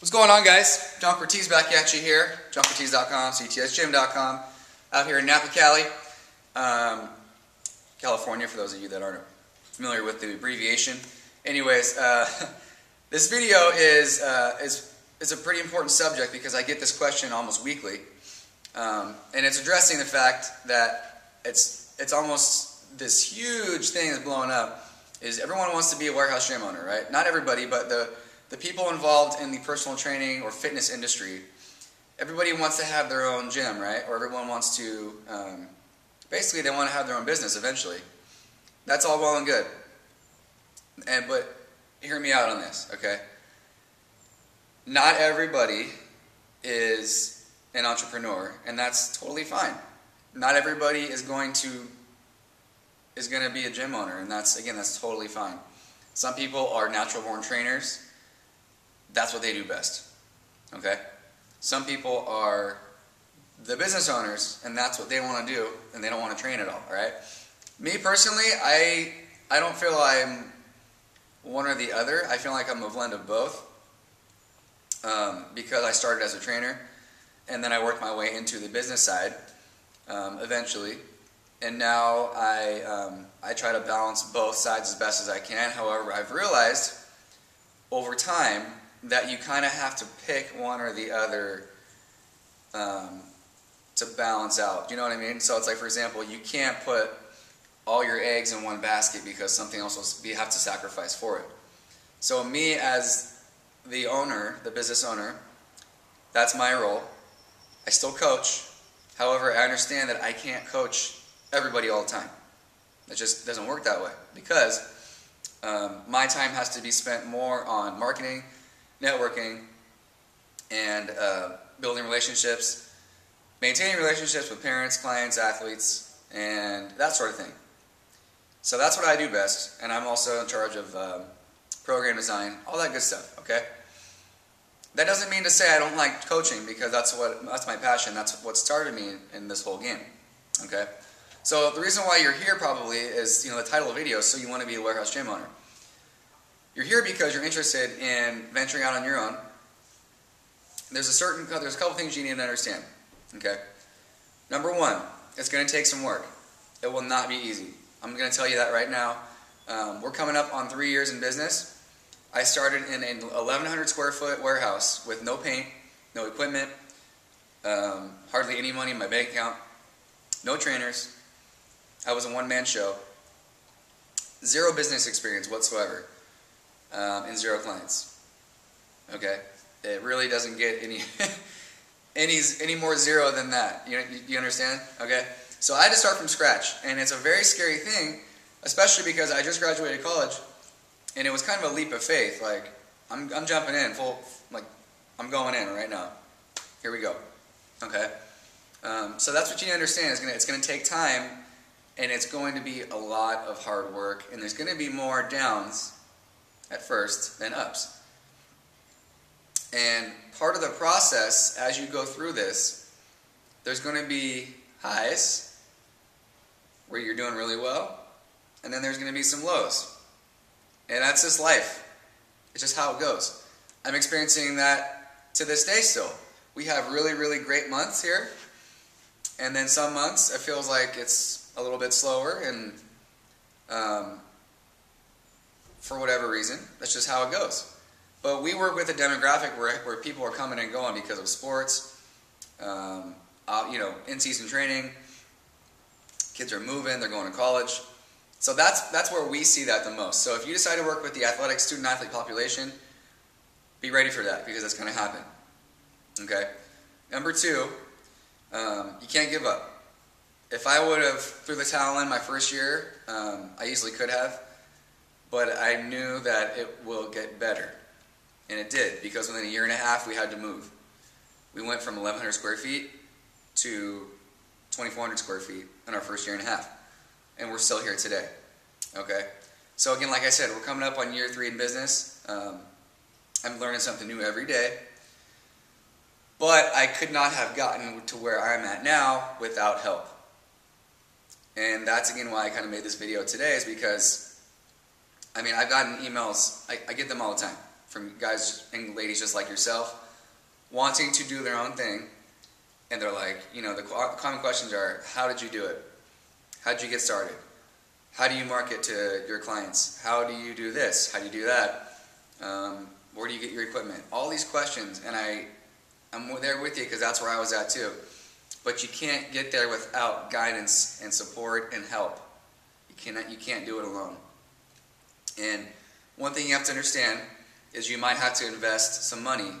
What's going on, guys? John Cortese back at you here. JohnCortese.com, CTSGym.com, out here in Napa, Cali, California, for those of you that aren't familiar with the abbreviation. Anyways, this video is a pretty important subject because I get this question almost weekly, and it's addressing the fact that it's almost this huge thing that's blowing up. Is everyone wants to be a warehouse gym owner, right? Not everybody, but the people involved in the personal training or fitness industry, everybody wants to have their own gym, right? Or everyone wants to, basically they want to have their own business eventually. That's all well and good. But hear me out on this, okay? Not everybody is an entrepreneur, and that's totally fine. Not everybody is going to be a gym owner, and that's totally fine. Some people are natural born trainers. That's what they do best, okay? Some people are the business owners, and that's what they want to do, and they don't want to train at all, right? Me personally, I don't feel I'm one or the other. I feel like I'm a blend of both, because I started as a trainer, and then I worked my way into the business side eventually, and now I try to balance both sides as best as I can. However, I've realized over time that you kind of have to pick one or the other to balance out. Do you know what I mean? So it's like, for example, you can't put all your eggs in one basket because something else you have to sacrifice for it. So me as the owner, the business owner, that's my role. I still coach. However, I understand that I can't coach everybody all the time. It just doesn't work that way because my time has to be spent more on marketing, networking, and building relationships, maintaining relationships with parents, clients, athletes, and that sort of thing. So that's what I do best, and I'm also in charge of program design, all that good stuff, okay? That doesn't mean to say I don't like coaching, because that's my passion. That's what started me in this whole game, okay? So the reason why you're here probably is, the title of the video, so you want to be a warehouse gym owner. You're here because you're interested in venturing out on your own. There's a couple things you need to understand, okay? Number one, it's going to take some work. It will not be easy. I'm going to tell you that right now. We're coming up on 3 years in business. I started in an 1,100 square foot warehouse with no paint, no equipment, hardly any money in my bank account, no trainers. I was a one-man show. Zero business experience whatsoever. And zero clients. Okay, it really doesn't get any more zero than that. You understand? Okay, so I had to start from scratch, and it's a very scary thing, especially because I just graduated college, and it was kind of a leap of faith. Like I'm jumping in full, like I'm going in right now. Here we go. Okay, so that's what you need to understand. It's gonna take time, and it's going to be a lot of hard work, and there's going to be more downs at first than ups. And part of the process, as you go through this, there's going to be highs where you're doing really well, and then there's going to be some lows. And that's just life. It's just how it goes. I'm experiencing that to this day still. We have really, really great months here, and then some months it feels like it's a little bit slower, and for whatever reason, that's just how it goes. But we work with a demographic where people are coming and going because of sports, in-season training, kids are moving, they're going to college. So that's where we see that the most. So if you decide to work with the athletic student-athlete population, be ready for that, because that's going to happen. Okay? Number two, you can't give up. If I would have threw the towel in my first year, I easily could have. But I knew that it will get better. And it did, because within a year and a half we had to move. We went from 1,100 square feet to 2,400 square feet in our first year and a half. And we're still here today. Okay? So again, like I said, we're coming up on year 3 in business. I'm learning something new every day. But I could not have gotten to where I'm at now without help. And that's again why I kind of made this video today, is because I've gotten emails, I get them all the time. from guys and ladies just like yourself, wanting to do their own thing, and they're like, the common questions are, how did you do it? How did you get started? How do you market to your clients? How do you do this? How do you do that? Where do you get your equipment? All these questions, and I'm there with you because that's where I was at too. But you can't get there without guidance and support and help. You can't do it alone. And one thing you have to understand is you might have to invest some money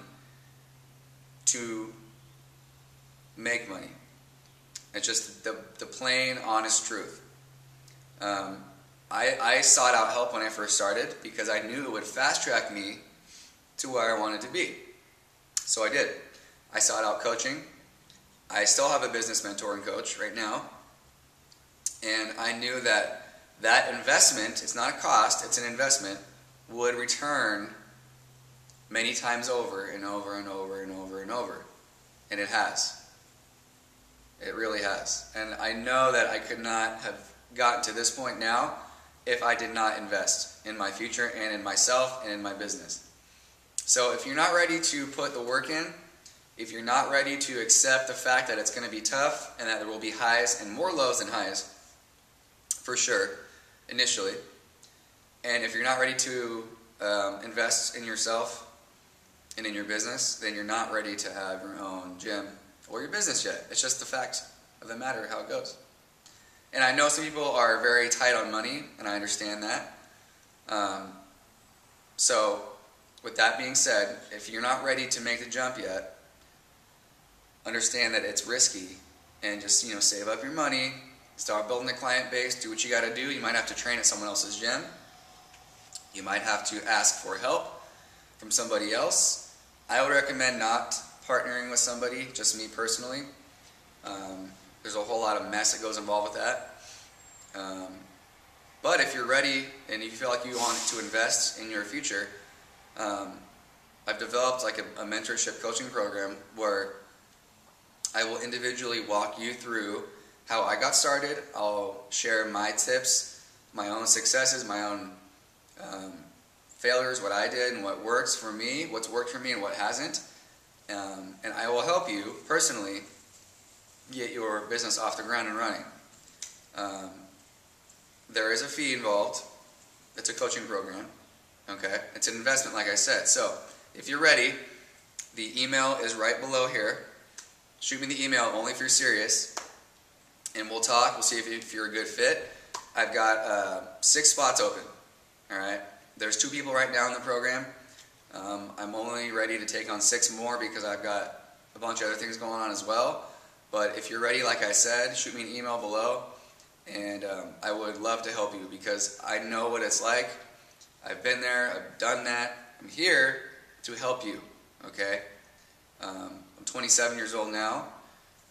to make money. It's just the plain, honest truth. I sought out help when I first started because I knew it would fast track me to where I wanted to be. So I did. I sought out coaching. I still have a business mentor and coach right now. And I knew that investment, it's not a cost, it's an investment, would return many times over and over and over and over and over. And it has. It really has. And I know that I could not have gotten to this point now if I did not invest in my future and in myself and in my business. So if you're not ready to put the work in, if you're not ready to accept the fact that it's going to be tough and that there will be highs and more lows than highs, for sure, initially, and if you're not ready to invest in yourself and in your business, then you're not ready to have your own gym or your business yet. It's just the fact of the matter, how it goes. And I know some people are very tight on money, and I understand that. So, with that being said, if you're not ready to make the jump yet, understand that it's risky, and just save up your money, start building a client base, do what you got to do. You might have to train at someone else's gym. You might have to ask for help from somebody else. I would recommend not partnering with somebody, just me personally. There's a whole lot of mess that goes involved with that. But if you're ready and you feel like you want to invest in your future, I've developed like a mentorship coaching program where I will individually walk you through how I got started. I'll share my tips, my own successes, my own failures, what I did and what works for me, what's worked for me and what hasn't. And I will help you personally get your business off the ground and running. There is a fee involved. It's a coaching program. Okay? It's an investment, like I said. So, if you're ready, the email is right below here. Shoot me the email only if you're serious, and we'll talk. We'll see if you're a good fit. I've got 6 spots open. All right? There's 2 people right now in the program. I'm only ready to take on 6 more because I've got a bunch of other things going on as well. But if you're ready, like I said, shoot me an email below, and I would love to help you because I know what it's like. I've been there. I've done that. I'm here to help you, okay? I'm 27 years old now,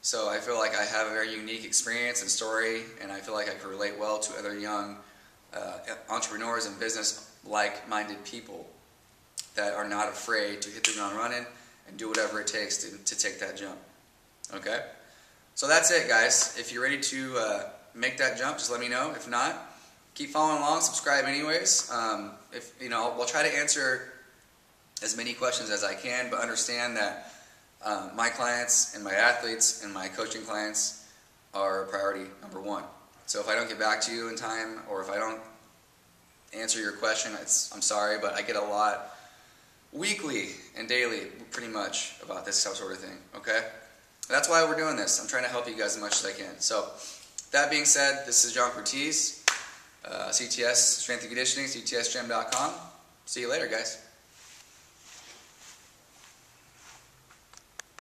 so I feel like I have a very unique experience and story, and I feel like I can relate well to other young entrepreneurs and business-like-minded people that are not afraid to hit the ground running and do whatever it takes to take that jump, okay? So that's it, guys. If you're ready to make that jump, just let me know. If not, keep following along, subscribe anyways. We'll try to answer as many questions as I can, but understand that my clients and my athletes and my coaching clients are priority number 1. So if I don't get back to you in time, or if I don't answer your question, I'm sorry, but I get a lot weekly and daily, pretty much, about this sort of thing, okay? That's why we're doing this. I'm trying to help you guys as much as I can. So, that being said, this is John Cortese, CTS Strength and Conditioning, ctsgym.com. See you later, guys.